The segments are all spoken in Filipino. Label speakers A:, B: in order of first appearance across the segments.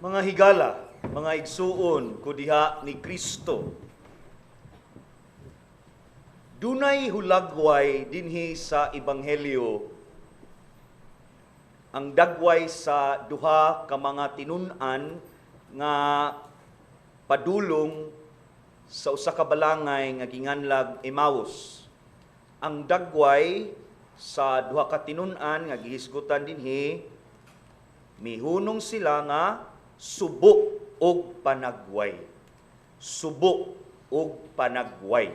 A: Mga higala, mga igsuon ko diha ni Kristo. Dunay hulagway dinhi sa ebanghelyo ang dagway sa duha ka mga tinun-an nga padulong sa usa ka balangay nga ginganlag Emmaus. Ang dagway sa duha ka tinun-an nga gihisgutan dinhi, mihunong sila nga subo og panagway. Subo og panagway.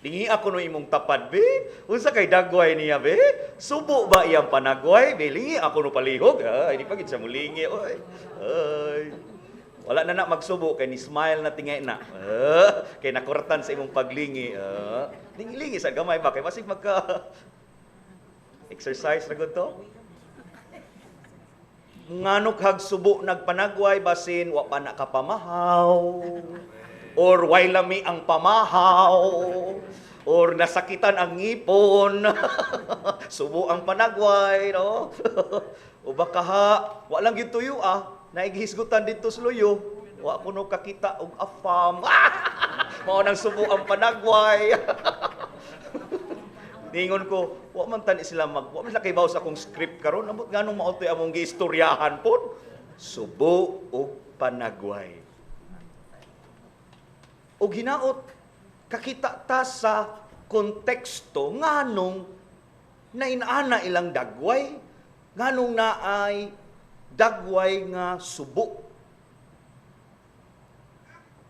A: Lingi ako no imong tapad, be. Unsa kay dagway niya, be? Subo ba iyang panagway? Be, lingi ako no palihog. Ay, di pa gid sa mulingi, oy. Ay. Wala na magsubo kay ni smile na tingay na. Kay nakuratan sa imong paglingi. Lingi sa gamay ba kay masig magka exercise ra gud to. Nganong hagsubo nagpanagway basin wa pa nakapamahaw or way lami ang pamahaw or nasakitan ang ngipon. Subo ang panagway, no? O baka wa lang gyud tuyo naigihisgutan dito sa luyo. Wa kuno kakita og afam. Mao nang subo ang panagway. Ningon ko, wa man tani sila wa man sila kay bawo sa akong script karon, ambot nganong mao toy among giistoryahan pod. Subo og panagway. Og hinaot kakita ta sa konteksto nganong nainana ilang dagway, nganong naay dagway nga subo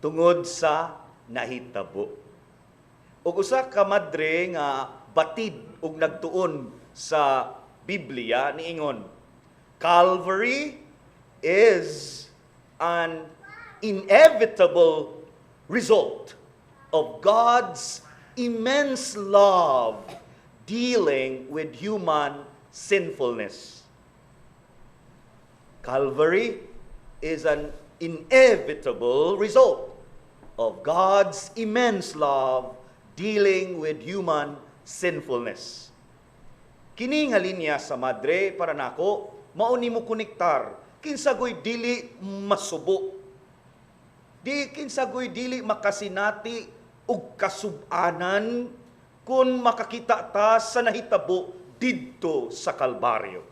A: tungod sa nahitabo. Og usa ka madre nga batid ug nagtuon sa Biblia niingon, Calvary is an inevitable result of God's immense love dealing with human sinfulness. Calvary is an inevitable result of God's immense love dealing with human sinfulness. Kini nga linya sa madre para nako, mao nimo konektar kinsagoy dili masubo. Kinsagoy dili makasinati og kasub-anan kun makakita ta sa nahitabo didto sa Kalbaryo.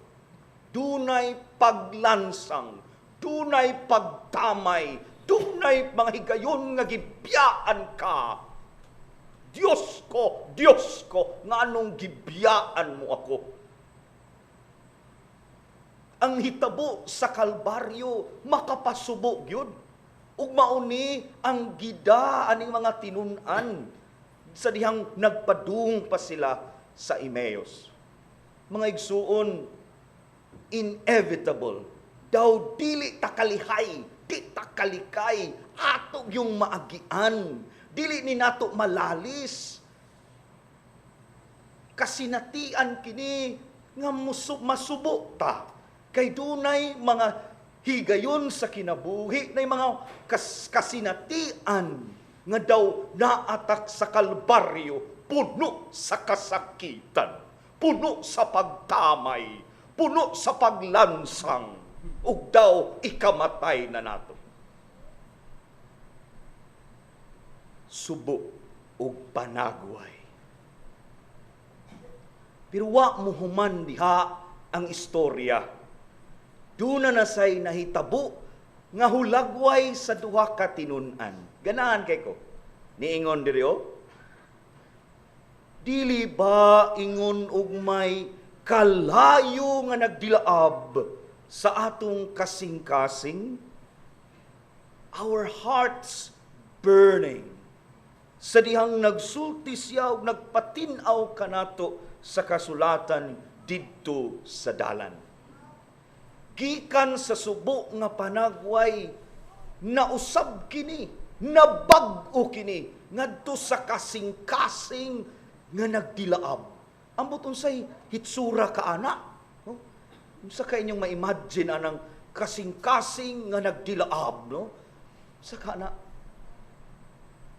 A: Dunay paglansang, dunay pagtamay, dunay mga higayon nga gibiyaan ka. Diyos ko, nganong gibiyaan mo ako? Ang hitabo sa Kalbaryo, makapasubo gyud. Ug mauni ang gida aning mga tinun-an sa dihang nagpadung pa sila sa Emmaus. Mga igsuon, inevitable. Daw dili takalihay, di takalikay, atog yung maagian. Dili ni nato malalis. Kasinatian kini nga masubo ta. Kay dunay mga higayon sa kinabuhi, na mga kasinatian nga daw naatak sa Kalbaryo, puno sa kasakitan, puno sa pagtamay, puno sa paglansang, ug daw ikamatay na nato. Subo ug panagway. Pero wa mo human diha ang istorya. Duna na say nahitabo nga hulagway sa duha ka tinun-an. Ganahan kay ko. Niingon diri dili ba ingon og may kalayo nga nagdilaab sa atong kasing-kasing? Our hearts burning. Sa dihang nagsulti siya ug nagpatin-aw kanato sa kasulatan didto sa dalan. Gikan sa subo nga panagway, nausab kini, nabag-o kini, ngadto sa kasing-kasing nga nagdilaab. Ambot unsay hitsura ka ana? No? Unsa kay inyong ma-imagine anang kasing-kasing nga nagdilaab, no? Sa kana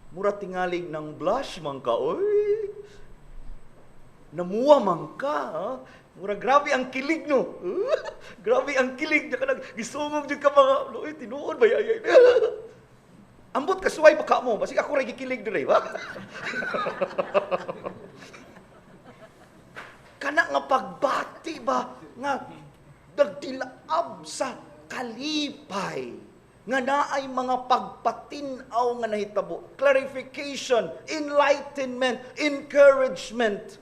A: mura tingaling ng blush man ka, oy. namuwa man ka, ha? Mura grabe ang kilig, no? Grabe ang kilig niya ka gisungog jud ka mga, loy tinuod ba yay? Ambot ka suway baka mo, basig ako ray gikilig dire, ba? Kana nga pagbati ba nga nagdilaab sa kalipay nga naay mga pagpatin-aw nga nahitabo, clarification, enlightenment, encouragement.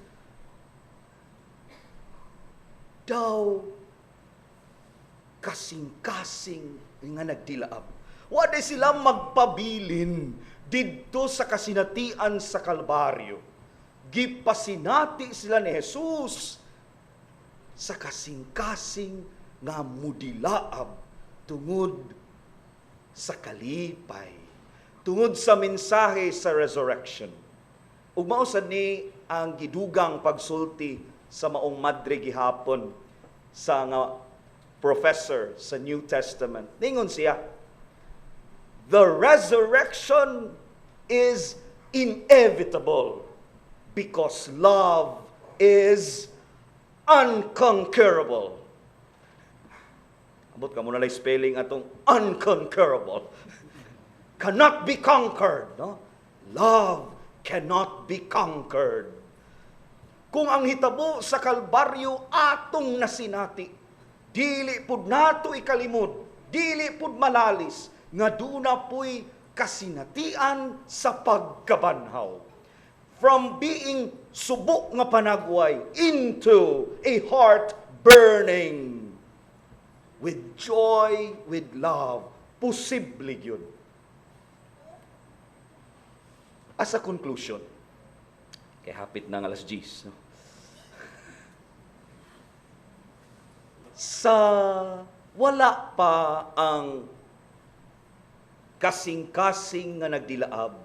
A: Daw kasing-kasing nga nagdilaab. Wala sila magpabilin didto sa kasinatian sa Kalbaryo. Gipasinati sila ni Jesus sa kasing-kasing nga mudilaab tungod sa kalipay, tungod sa mensahe sa resurrection. Ug mao sad ni ang gidugang pagsulti sa maong madre gihapon sa nga professor sa New Testament. Ningon siya, the resurrection is inevitable because love is unconquerable. Abot ka muna lang spelling atong unconquerable. Cannot be conquered. No? Love cannot be conquered. Kung ang hitabo sa Kalbaryo atong nasinati, dili pud nato ikalimod, dili pud malalis, nga duna po'y kasinatian sa pagkabanhaw. From being subok nga panagway into a heart burning with joy, with love. Posible yun. As a conclusion, kay hapit na ng alas 10, no? Sa wala pa ang kasing-kasing nga nagdilaab,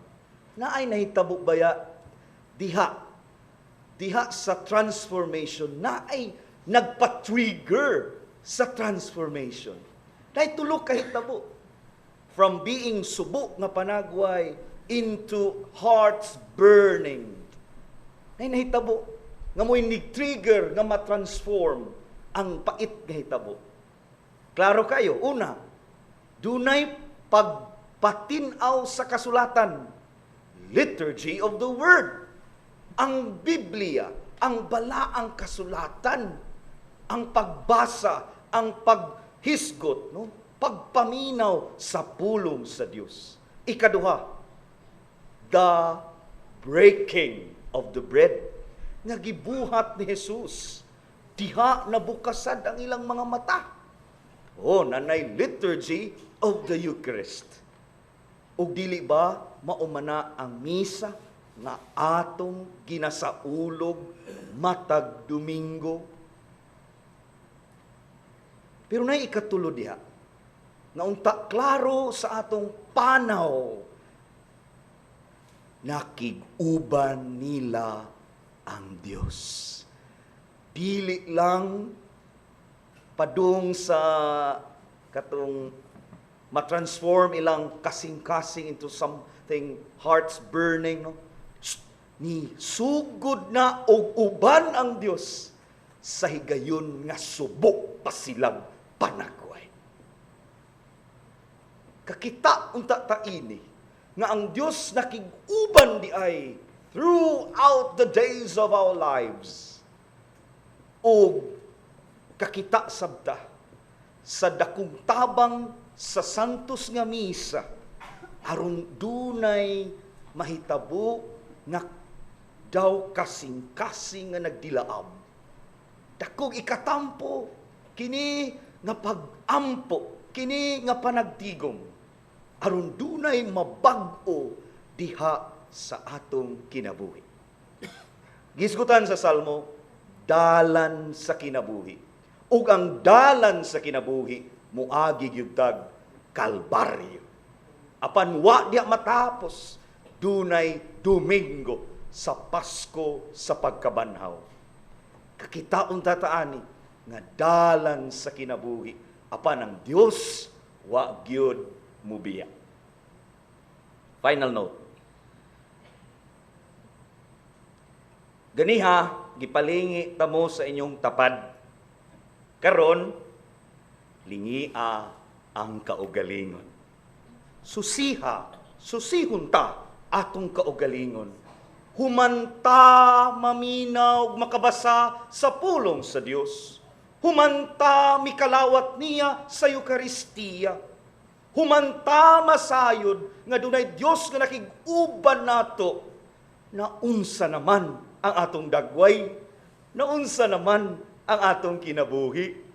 A: na ay nahitabo baya diha sa transformation, na ay nagpa-trigger sa transformation. Dahil tulog kahitabo. From being subok nga panagway into hearts burning. Na nahitabo nga mo'y nag-trigger nga matransform ang pait nga hitabo. Klaro kayo, una, dunay pagpatinaw sa kasulatan, liturgy of the word. Ang Biblia, ang balaang kasulatan, ang pagbasa, ang paghisgot, no? Pagpaminaw sa pulong sa Dios. Ikaduha, the breaking of the bread nga gibuhat ni Jesus. Diha nabukasad ang ilang mga mata. Nanay liturgy of the Eucharist. Ug dili ba maumana ang misa nga atong ginasaulog matag Domingo? Pero na ikatulo diha, nga unta klaro sa atong panaw, nakig-uban nila ang Dios. Dili lang padung sa katong matransform ilang kasing-kasing into something hearts burning, no? Ni sugod na og uban ang Dios sa higayon nga subok pa silang panagway. Kakita unta ta ini nga ang Dios nakig-uban di ay throughout the days of our lives. O kakita sabta sa dakong tabang sa santos nga misa aron dunay mahitabo nga daw kasing-kasing nga nagdilaab. Dakog ikatampo kini nga pagampo, kini nga panagtigom aron dunay mabag-o diha sa atong kinabuhi. Gisgutan sa Salmo, dalan sa kinabuhi. Ug ang dalan sa kinabuhi muagi gyud tag Kalbaryo. Apan wa diha matapos, dunay Domingo sa Pasko sa pagkabanhaw. Kakitaon tataani nga dalan sa kinabuhi. Apan ang Dios wa gyud mubiya. Final note. Ganiha gipalingi tamo sa inyong tapad. Karon, lingia ang kaugalingon. Susihon ta atong kaugalingon. Humanta maminaw makabasa sa pulong sa Dios. Humanta mikalawat niya sa Eucharistia. Humanta masayod nga dunay Dios nga nakig-uban nato. Naunsa naman ang atong dagway, naunsa naman ang atong kinabuhi.